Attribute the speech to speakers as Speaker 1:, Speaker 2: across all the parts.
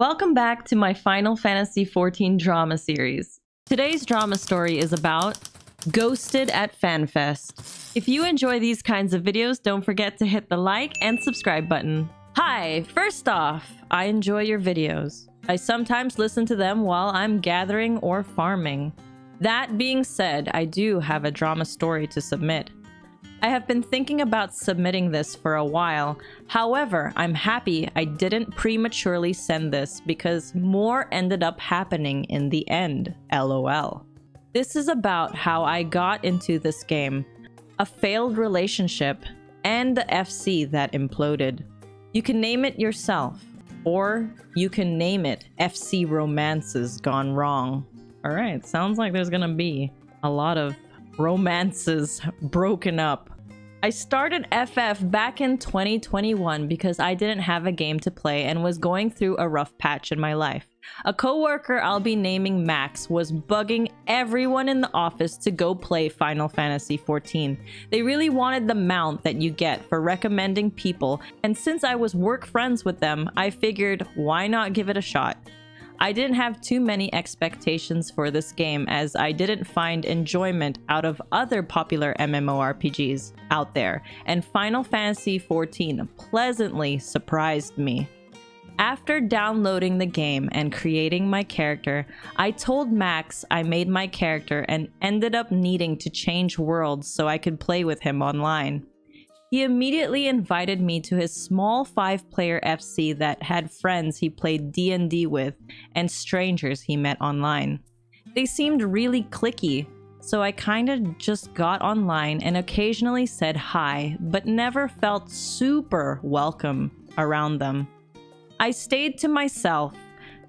Speaker 1: Welcome back to my Final Fantasy XIV drama series. Today's drama story is about Ghosted at FanFest. If you enjoy these kinds of videos, don't forget to hit the like and subscribe button. Hi, first off, I enjoy your videos. I sometimes listen to them while I'm gathering or farming. That being said, I do have a drama story to submit. I have been thinking about submitting this for a while. However, I'm happy I didn't prematurely send this because more ended up happening in the end. LOL. This is about how I got into this game, a failed relationship, and the FC that imploded. You can name it yourself, or you can name it FC romances gone wrong. Alright, sounds like there's gonna be a lot of romances broken up. I started FF back in 2021 because I didn't have a game to play and was going through a rough patch in my life. A coworker I'll be naming Max was bugging everyone in the office to go play Final Fantasy XIV. They really wanted the mount that you get for recommending people, and since I was work friends with them, I figured why not give it a shot. I didn't have too many expectations for this game as I didn't find enjoyment out of other popular MMORPGs out there, and Final Fantasy XIV pleasantly surprised me. After downloading the game and creating my character, I told Max I made my character and ended up needing to change worlds so I could play with him online. He immediately invited me to his small 5-player FC that had friends he played D&D with and strangers he met online. They seemed really cliquey, so I kinda just got online and occasionally said hi, but never felt super welcome around them. I stayed to myself,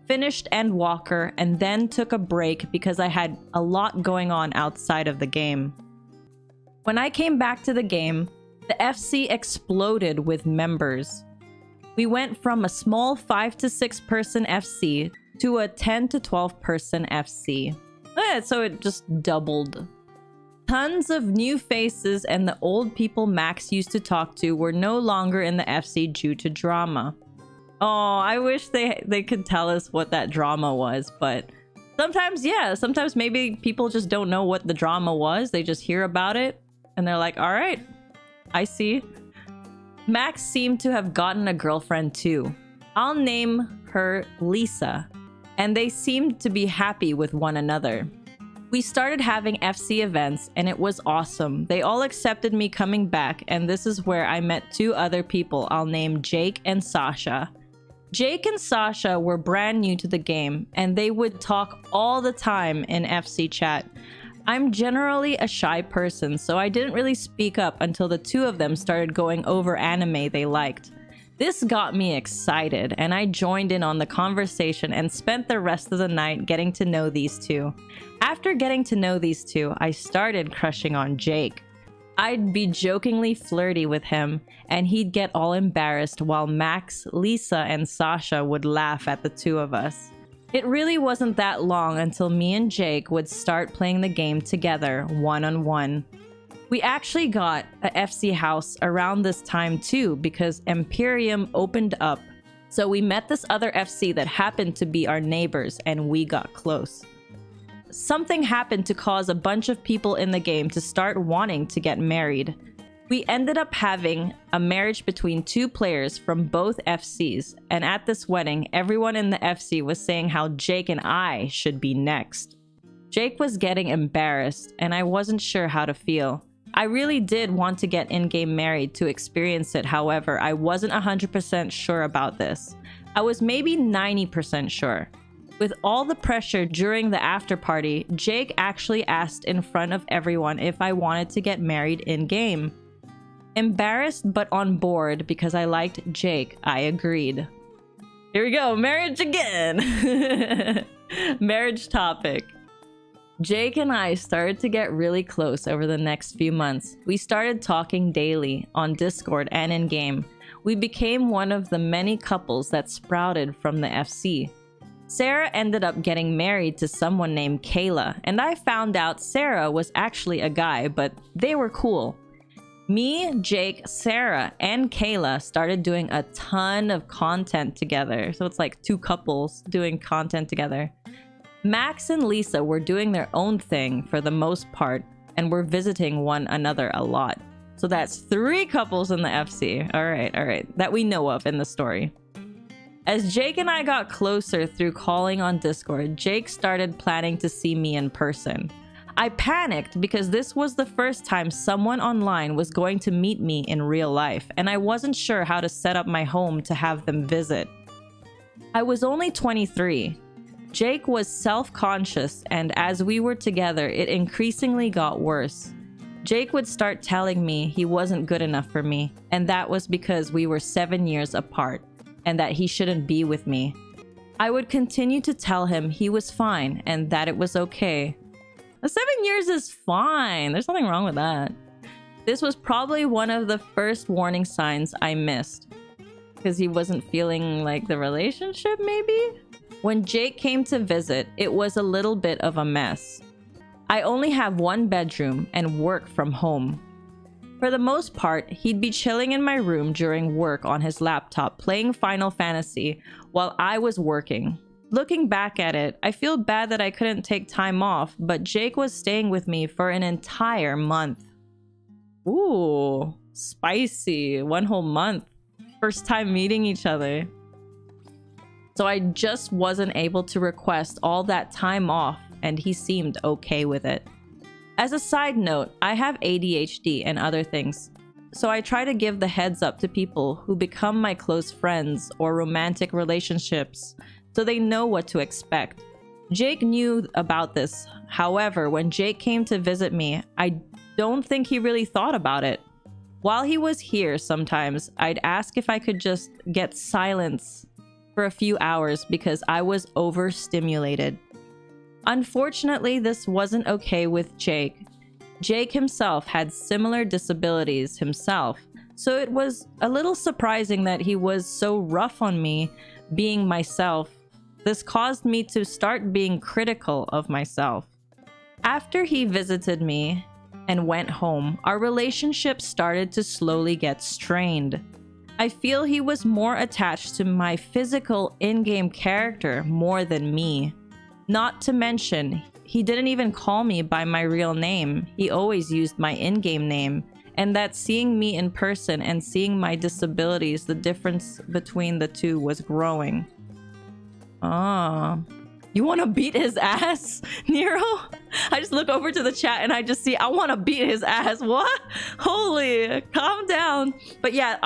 Speaker 1: finished Endwalker, and then took a break because I had a lot going on outside of the game. When I came back to the game, the FC exploded with members. We went from a small 5 to 6 person FC to a 10 to 12 person FC. So it just doubled. Tons of new faces, and the old people Max used to talk to were no longer in the FC due to drama. Oh, I wish they could tell us what that drama was, but sometimes, yeah, sometimes maybe people just don't know what the drama was. They just hear about it and they're like, all right, I see. Max seemed to have gotten a girlfriend too. I'll name her Lisa, and they seemed to be happy with one another. We started having FC events and it was awesome. They all accepted me coming back, and this is where I met 2 other people I'll name Jake and Sasha. Jake and Sasha were brand new to the game, and they would talk all the time in FC chat. I'm generally a shy person, so I didn't really speak up until the 2 of them started going over anime they liked. This got me excited, and I joined in on the conversation and spent the rest of the night getting to know these 2. After getting to know these 2, I started crushing on Jake. I'd be jokingly flirty with him, and he'd get all embarrassed while Max, Lisa, and Sasha would laugh at the 2 of us. It really wasn't that long until me and Jake would start playing the game together, one-on-one. We actually got a FC house around this time too because Imperium opened up, so we met this other FC that happened to be our neighbors and we got close. Something happened to cause a bunch of people in the game to start wanting to get married. We ended up having a marriage between 2 players from both FCs, and at this wedding, everyone in the FC was saying how Jake and I should be next. Jake was getting embarrassed, and I wasn't sure how to feel. I really did want to get in-game married to experience it, however, I wasn't 100% sure about this. I was maybe 90% sure. With all the pressure during the after party, Jake actually asked in front of everyone if I wanted to get married in-game. Embarrassed but on board because I liked Jake, I agreed. Here we go, marriage again! Marriage topic. Jake and I started to get really close over the next few months. We started talking daily on Discord and in-game. We became one of the many couples that sprouted from the FC. Sarah ended up getting married to someone named Kayla, and I found out Sarah was actually a guy, but they were cool. Me, Jake, Sarah, and Kayla started doing a ton of content together. So it's like 2 couples doing content together. Max and Lisa were doing their own thing for the most part and were visiting one another a lot. So that's 3 couples in the FC. All right. That we know of in the story. As Jake and I got closer through calling on Discord, Jake started planning to see me in person. I panicked because this was the first time someone online was going to meet me in real life, and I wasn't sure how to set up my home to have them visit. I was only 23. Jake was self-conscious, and as we were together, it increasingly got worse. Jake would start telling me he wasn't good enough for me, and that was because we were 7 years apart, and that he shouldn't be with me. I would continue to tell him he was fine and that it was okay. 7 years is fine. There's nothing wrong with that. This was probably one of the first warning signs I missed. Because he wasn't feeling like the relationship, maybe? When Jake came to visit, it was a little bit of a mess. I only have 1 bedroom and work from home. For the most part, he'd be chilling in my room during work on his laptop playing Final Fantasy while I was working. Looking back at it, I feel bad that I couldn't take time off, but Jake was staying with me for an entire month. Ooh, spicy. 1 whole month. First time meeting each other. So I just wasn't able to request all that time off, and he seemed okay with it. As a side note, I have ADHD and other things, so I try to give the heads up to people who become my close friends or romantic relationships so they know what to expect. Jake knew about this. However, when Jake came to visit me, I don't think he really thought about it. While he was here sometimes, I'd ask if I could just get silence for a few hours because I was overstimulated. Unfortunately, this wasn't okay with Jake. Jake himself had similar disabilities himself, so it was a little surprising that he was so rough on me being myself. This caused me to start being critical of myself. After he visited me and went home, our relationship started to slowly get strained. I feel he was more attached to my physical in-game character more than me. Not to mention, he didn't even call me by my real name. He always used my in-game name. And that seeing me in person and seeing my disabilities, the difference between the two was growing. You want to beat his ass, Nero? I just look over to the chat and I just see, I want to beat his ass. What? Holy, calm down. But yeah,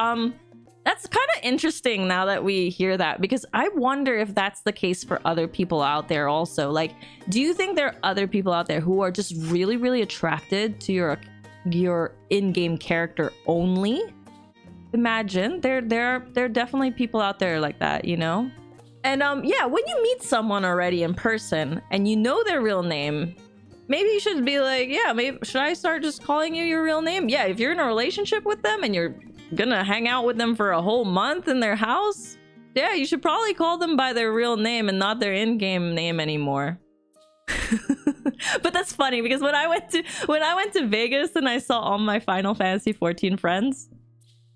Speaker 1: that's kind of interesting now that we hear that, because I wonder if that's the case for other people out there also. Like, do you think there are other people out there who are just really, really attracted to your in-game character only? Imagine there are definitely people out there like that, you know? And yeah, when you meet someone already in person and you know their real name, maybe you should be like, yeah, maybe should I start just calling you your real name? Yeah, if you're in a relationship with them and you're gonna hang out with them for a whole month in their house, yeah, you should probably call them by their real name and not their in-game name anymore. But that's funny because when I went to Vegas and I saw all my Final Fantasy 14 friends,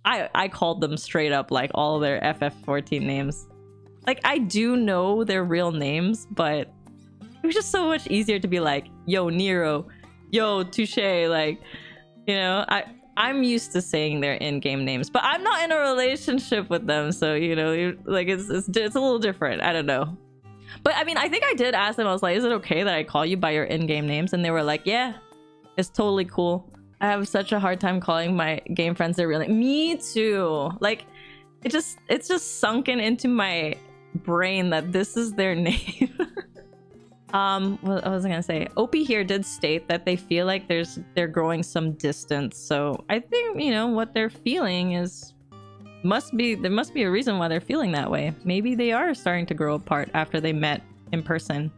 Speaker 1: I called them straight up like all their FF14 names. Like, I do know their real names, but it was just so much easier to be like, yo, Nero, yo, Touche, like, you know, I'm used to saying their in-game names, but I'm not in a relationship with them, so, you know, like, it's a little different. I don't know. But I mean, I think I did ask them, I was like, is it okay that I call you by your in-game names? And they were like, yeah, it's totally cool. I have such a hard time calling my game friends their real name. Me too. Like, it's just sunken into my brain that this is their name. What was I gonna say? Opie here did state that they feel like they're growing some distance. So I think, you know, what they're feeling is there must be a reason why they're feeling that way. Maybe they are starting to grow apart after they met in person.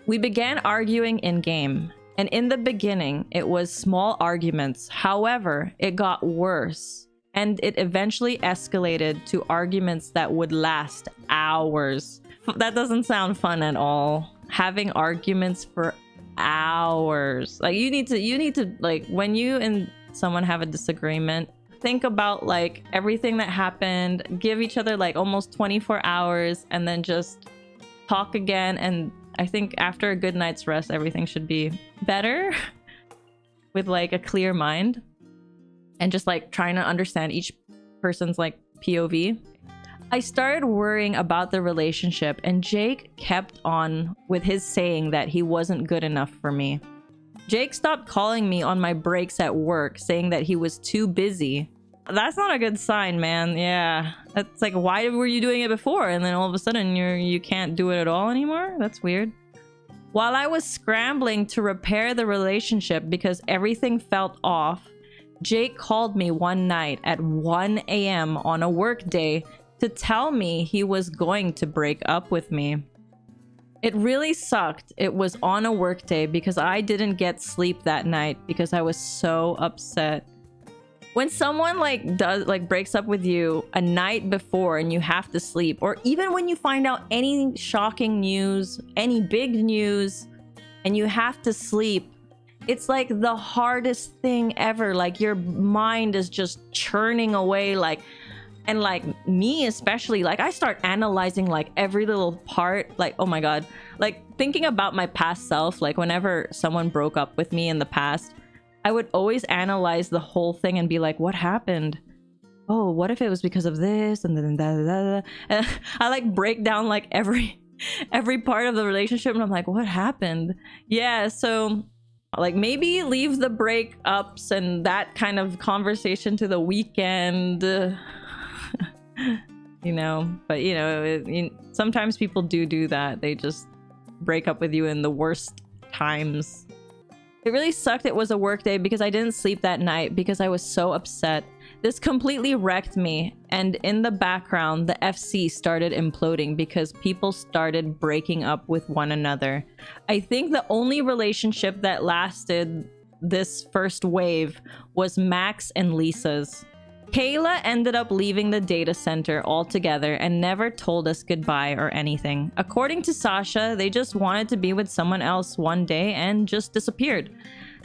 Speaker 1: We began arguing in game, and in the beginning it was small arguments. However, it got worse, and it eventually escalated to arguments that would last hours. That doesn't sound fun at all. Having arguments for hours. Like, you need to like, when you someone have a disagreement, think about like everything that happened, give each other like almost 24 hours, and then just talk again. And I think after a good night's rest, everything should be better with like a clear mind and just like trying to understand each person's like POV. I started worrying about the relationship, and Jake kept on with his saying that he wasn't good enough for me. Jake stopped calling me on my breaks at work, saying that he was too busy. That's not a good sign, man. Yeah. That's like, why were you doing it before? And then all of a sudden you can't do it at all anymore? That's weird. While I was scrambling to repair the relationship because everything felt off, Jake called me one night at 1 a.m. on a work day to tell me he was going to break up with me. It really sucked. It was on a work day because I didn't get sleep that night because I was so upset. When someone breaks up with you a night before and you have to sleep, or even when you find out any shocking news, any big news, and you have to sleep, it's like the hardest thing ever. Like your mind is just churning away, and like me especially, like I start analyzing like every little part, like, oh my god, like thinking about my past self. Like whenever someone broke up with me in the past, I would always analyze the whole thing and be like, what happened? Oh, what if it was because of this? And then and I like break down like every part of the relationship, and I'm like, what happened? Yeah, so like maybe leave the breakups and that kind of conversation to the weekend. You know, but you know, sometimes people do that. They just break up with you in the worst times. It really sucked it was a work day because I didn't sleep that night because I was so upset. This completely wrecked me, and in the background, the FC started imploding because people started breaking up with one another. I think the only relationship that lasted this first wave was Max and Lisa's. Kayla ended up leaving the data center altogether and never told us goodbye or anything. According to Sasha, they just wanted to be with someone else one day and just disappeared.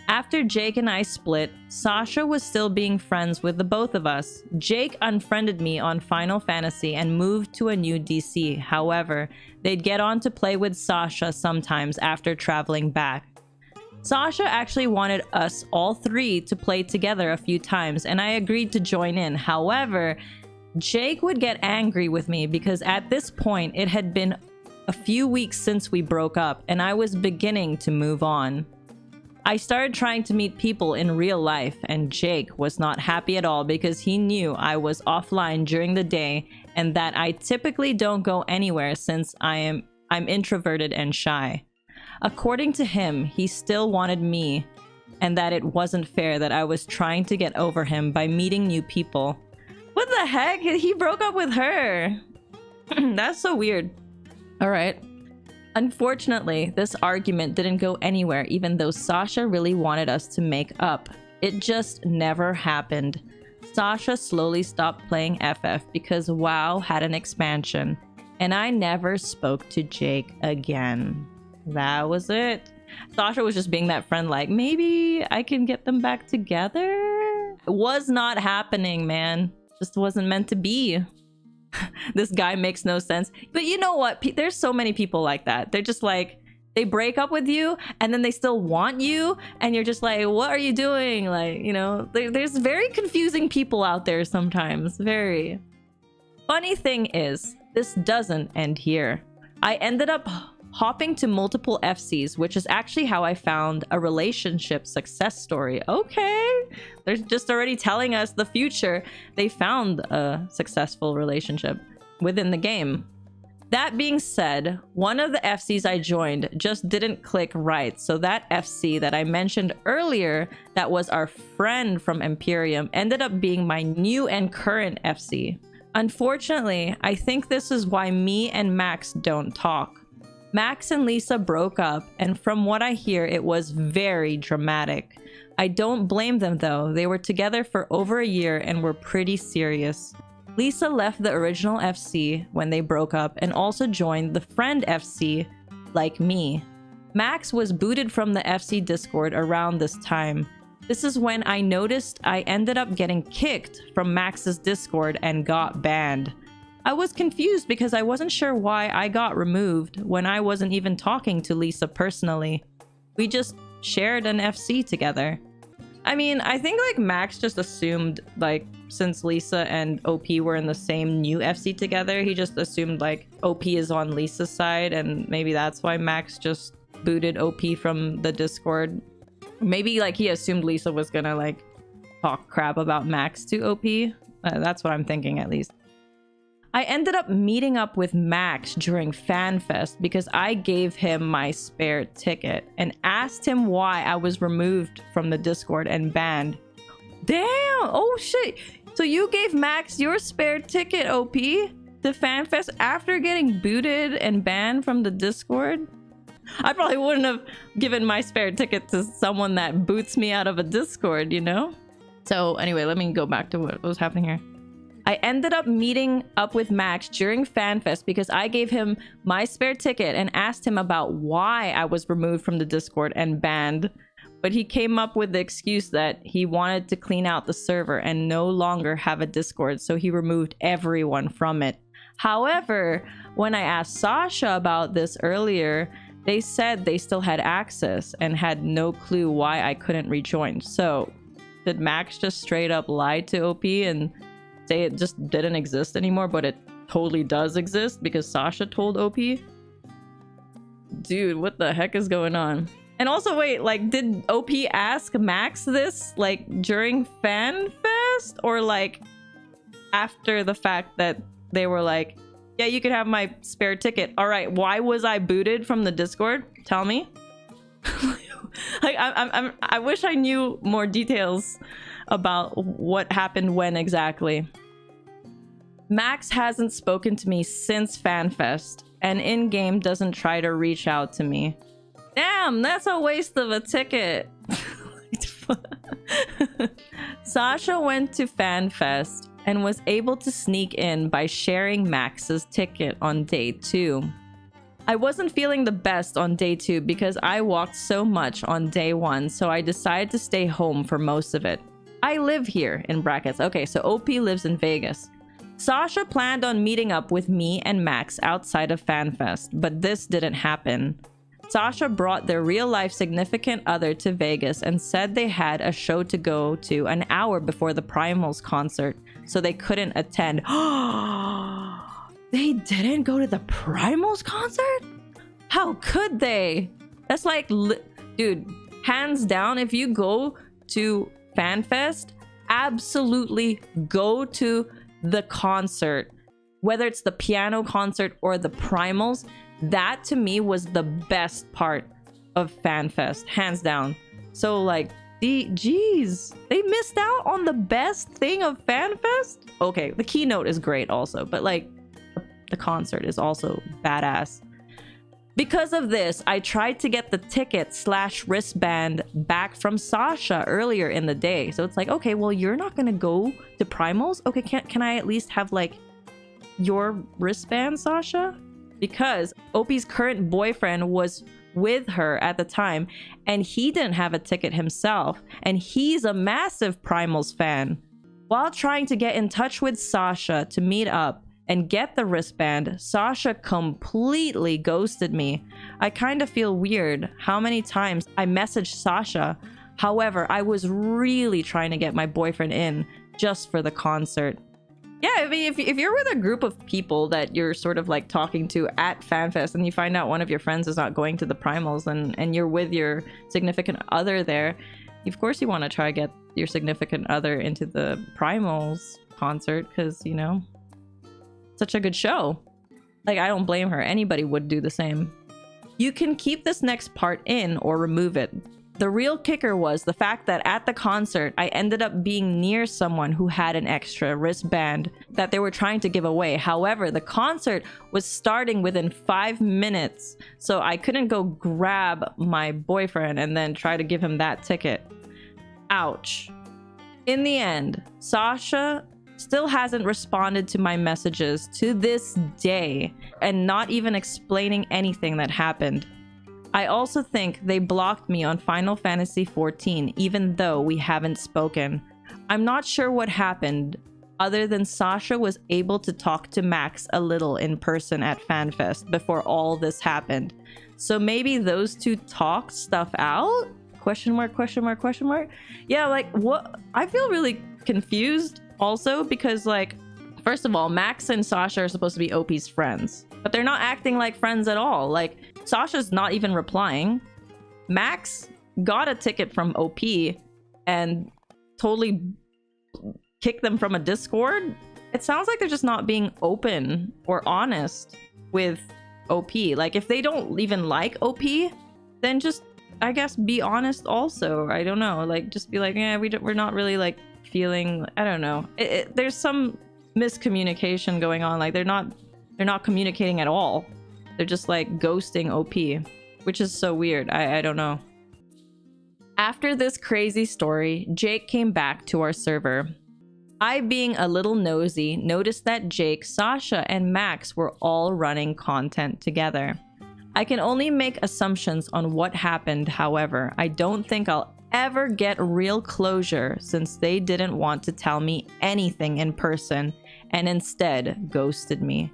Speaker 1: After Jake and I split, Sasha was still being friends with the both of us. Jake unfriended me on Final Fantasy and moved to a new DC. However, they'd get on to play with Sasha sometimes after traveling back. Sasha actually wanted us all three to play together a few times, and I agreed to join in. However, Jake would get angry with me because at this point it had been a few weeks since we broke up and I was beginning to move on. I started trying to meet people in real life, and Jake was not happy at all because he knew I was offline during the day and that I typically don't go anywhere since I'm introverted and shy. According to him, he still wanted me, and that it wasn't fair that I was trying to get over him by meeting new people. What the heck? He broke up with her. That's so weird. All right. Unfortunately, this argument didn't go anywhere, even though Sasha really wanted us to make up. It just never happened. Sasha slowly stopped playing FF because WoW had an expansion, and I never spoke to Jake again. That was it. Sasha was just being that friend, like, maybe I can get them back together. It was not happening, man. Just wasn't meant to be. This guy makes no sense. But you know what? There's so many people like that. They're just like, they break up with you and then they still want you. And you're just like, what are you doing? Like, you know, there's very confusing people out there sometimes. Very. Funny thing is, this doesn't end here. I ended up hopping to multiple FCs, which is actually how I found a relationship success story. Okay, they're just already telling us the future. They found a successful relationship within the game. That being said, one of the FCs I joined just didn't click right. So that FC that I mentioned earlier, that was our friend from Imperium, ended up being my new and current FC. Unfortunately, I think this is why me and Max don't talk. Max and Lisa broke up, and from what I hear, it was very dramatic. I don't blame them though. They were together for over a year and were pretty serious. Lisa left the original FC when they broke up and also joined the friend FC like me. Max was booted from the FC Discord around this time. This is when I noticed I ended up getting kicked from Max's Discord and got banned. I was confused because I wasn't sure why I got removed when I wasn't even talking to Lisa personally. We just shared an FC together. I mean, I think like Max just assumed like since Lisa and OP were in the same new FC together, he just assumed like OP is on Lisa's side, and maybe that's why Max just booted OP from the Discord. Maybe like he assumed Lisa was gonna like talk crap about Max to OP. That's what I'm thinking at least. I ended up meeting up with Max during FanFest because I gave him my spare ticket and asked him why I was removed from the Discord and banned. Damn! Oh shit! So you gave Max your spare ticket, OP, to FanFest after getting booted and banned from the Discord? I probably wouldn't have given my spare ticket to someone that boots me out of a Discord, you know? So anyway, let me go back to what was happening here. I ended up meeting up with Max during FanFest because I gave him my spare ticket and asked him about why I was removed from the Discord and banned. But he came up with the excuse that he wanted to clean out the server and no longer have a Discord, so he removed everyone from it. However, when I asked Sasha about this earlier, they said they still had access and had no clue why I couldn't rejoin. So did Max just straight up lie to OP and say it just didn't exist anymore, but it totally does exist because Sasha told OP? Dude, what the heck is going on? And also, wait, like, did OP ask Max this, like, during FanFest? Or, like, after the fact that they were like, yeah, you could have my spare ticket. All right, why was I booted from the Discord? Tell me. Like, I wish I knew more details about what happened when exactly. Max hasn't spoken to me since FanFest, and in-game doesn't try to reach out to me. Damn, that's a waste of a ticket. Sasha went to FanFest and was able to sneak in by sharing Max's ticket on day 2. I wasn't feeling the best on day 2 because I walked so much on day 1, so I decided to stay home for most of it. I live here, in brackets. Okay, so OP lives in Vegas. Sasha planned on meeting up with me and Max outside of FanFest, but this didn't happen. Sasha brought their real-life significant other to Vegas and said they had a show to go to an hour before the Primals concert, so they couldn't attend. They didn't go to the Primals concert? How could they? That's like, dude, hands down, if you go to FanFest, absolutely go to the concert. Whether it's the piano concert or the Primals, that to me was the best part of FanFest, hands down. So like, geez, they missed out on the best thing of FanFest? Okay, the keynote is great also, but like, the concert is also badass. Because of this, I tried to get the ticket/wristband back from Sasha earlier in the day. So it's like, okay, well, you're not gonna go to Primals? Okay, can I at least have like your wristband, Sasha? Because OP's current boyfriend was with her at the time and he didn't have a ticket himself, and he's a massive Primals fan. While trying to get in touch with Sasha to meet up and get the wristband, Sasha completely ghosted me. I kind of feel weird how many times I messaged Sasha. However, I was really trying to get my boyfriend in just for the concert. Yeah, I mean, if you're with a group of people that you're sort of like talking to at FanFest and you find out one of your friends is not going to the Primals and you're with your significant other there, of course you want to try to get your significant other into the Primals concert because, you know, such a good show. Like, I don't blame her. Anybody would do the same. You can keep this next part in or remove it. The real kicker was the fact that at the concert, I ended up being near someone who had an extra wristband that they were trying to give away. However, the concert was starting within 5 minutes, so I couldn't go grab my boyfriend and then try to give him that ticket. Ouch. In the end, Sasha still hasn't responded to my messages to this day and not even explaining anything that happened. I also think they blocked me on Final Fantasy XIV, even though we haven't spoken. I'm not sure what happened, other than Sasha was able to talk to Max a little in person at FanFest before all this happened. So maybe those two talked stuff out? Question mark, question mark, question mark? Yeah, like, what? I feel really confused also because, like, first of all, Max and Sasha are supposed to be OP's friends, but they're not acting like friends at all. Like, Sasha's not even replying. Max got a ticket from OP and totally kicked them from a Discord. It sounds like they're just not being open or honest with OP. Like, if they don't even like OP, then just, I guess, be honest also. I don't know. Like, just be like, yeah, we're not really, like, feeling, I don't know. There's some miscommunication going on. Like, they're not communicating at all. They're just, like, ghosting OP, which is so weird. I don't know. After this crazy story, Jake came back to our server. I, being a little nosy, noticed that Jake, Sasha, and Max were all running content together. I can only make assumptions on what happened, however. I don't think I'll ever get real closure since they didn't want to tell me anything in person and instead ghosted me.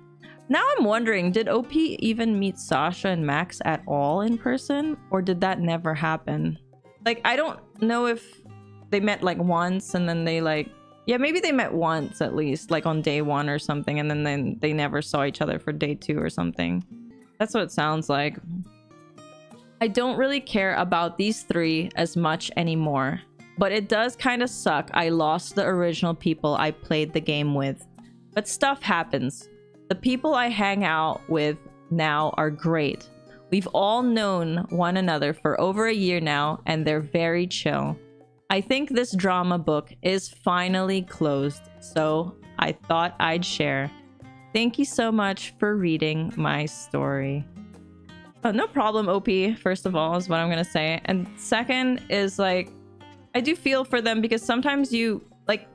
Speaker 1: Now I'm wondering, did OP even meet Sasha and Max at all in person? Or did that never happen? Like, I don't know if they met like once and then they like... Yeah, maybe they met once at least, like on day 1 or something, and then they never saw each other for day 2 or something. That's what it sounds like. I don't really care about these 3 as much anymore, but it does kind of suck I lost the original people I played the game with. But stuff happens. The people I hang out with now are great. We've all known one another for over a year now, and they're very chill. I think this drama book is finally closed, so I thought I'd share. Thank you so much for reading my story. Oh, no problem, OP, first of all, is what I'm gonna say. And second is, like, I do feel for them because sometimes you, like,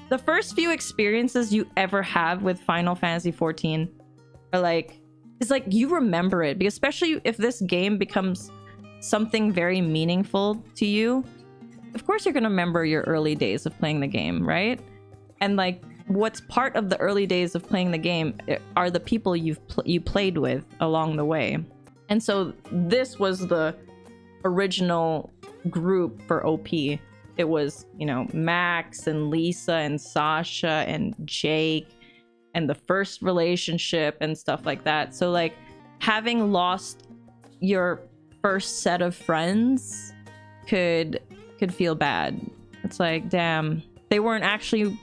Speaker 1: the first few experiences you ever have with Final Fantasy XIV are, like, it's like you remember it. Because especially if this game becomes something very meaningful to you, of course you're gonna remember your early days of playing the game, right? And like, what's part of the early days of playing the game are the people you played with along the way. And so this was the original group for OP. It was, you know, Max and Lisa and Sasha and Jake and the first relationship and stuff like that. So like, having lost your first set of friends could feel bad. It's like, damn, they weren't actually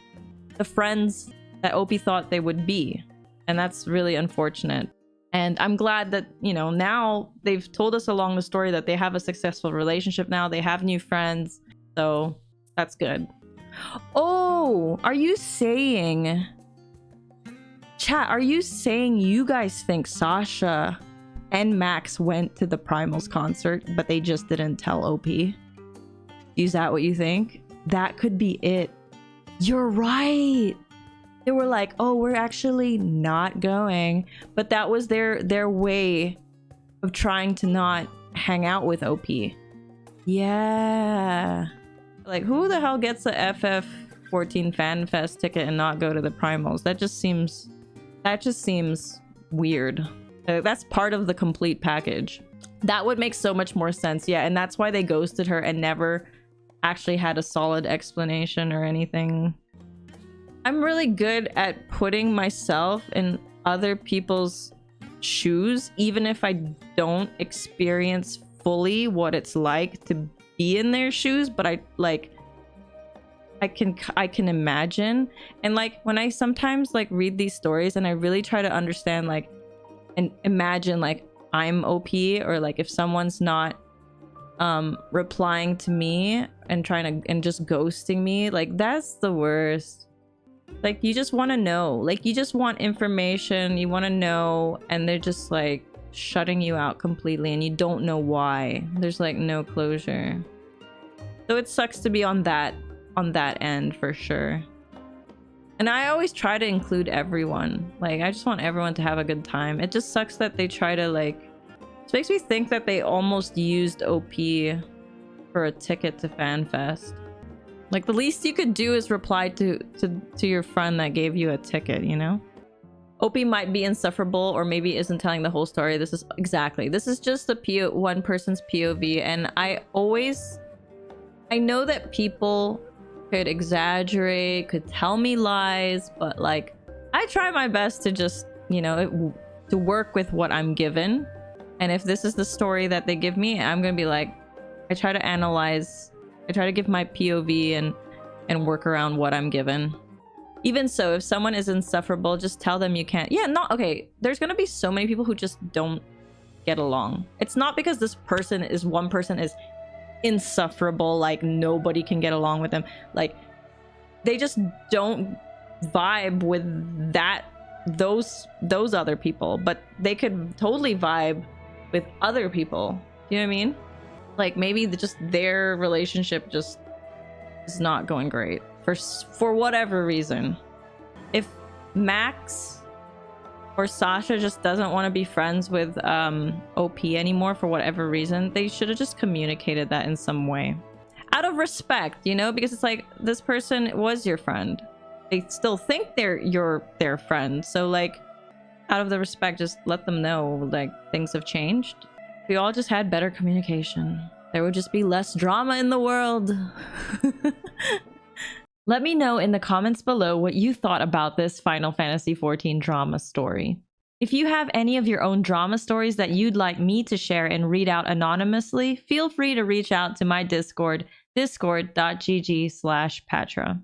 Speaker 1: the friends that OP thought they would be. And that's really unfortunate. And I'm glad that, you know, now they've told us along the story that they have a successful relationship now. They have new friends. So that's good. Oh, are you saying... Chat, are you saying you guys think Sasha and Max went to the Primals concert, but they just didn't tell OP? Is that what you think? That could be it. You're right. They were like, oh, we're actually not going. But that was their way of trying to not hang out with OP. Yeah. Like, who the hell gets a FF14 FanFest ticket and not go to the Primals? That just seems weird. That's part of the complete package. That would make so much more sense. Yeah, and that's why they ghosted her and never actually had a solid explanation or anything. I'm really good at putting myself in other people's shoes, even if I don't experience fully what it's like to be in their shoes, but I can imagine. And like, when I sometimes like read these stories and I really try to understand, like, and imagine like I'm OP, or like if someone's not replying to me and just ghosting me, like, that's the worst. Like, you just want to know, like, you just want information, you want to know, and they're just like shutting you out completely and you don't know why. There's like no closure. So it sucks to be on that end for sure. And I always try to include everyone. Like, I just want everyone to have a good time. It just sucks that they try to like This makes me think that they almost used OP for a ticket to FanFest. Like, the least you could do is reply to your friend that gave you a ticket, you know? OP might be insufferable or maybe isn't telling the whole story. This is just one person's POV, and I know that people could exaggerate, could tell me lies, but like, I try my best to just, you know, to work with what I'm given. And if this is the story that they give me, I'm gonna be like, I try to analyze, I try to give my POV and work around what I'm given. Even so, if someone is insufferable, just tell them you can't. Yeah, okay. There's gonna be so many people who just don't get along. It's not because one person is insufferable, like nobody can get along with them. Like, they just don't vibe with those other people, but they could totally vibe with other people. You know what I mean? Like, maybe just their relationship just is not going great for whatever reason. If Max or Sasha just doesn't want to be friends with OP anymore for whatever reason, they should have just communicated that in some way, out of respect, you know, because it's like, this person was your friend, they still think you're their friend, so like, out of the respect, just let them know like things have changed. If we all just had better communication, there would just be less drama in the world. Let me know in the comments below what you thought about this Final Fantasy XIV drama story. If you have any of your own drama stories that you'd like me to share and read out anonymously, feel free to reach out to my Discord, discord.gg/Pathra.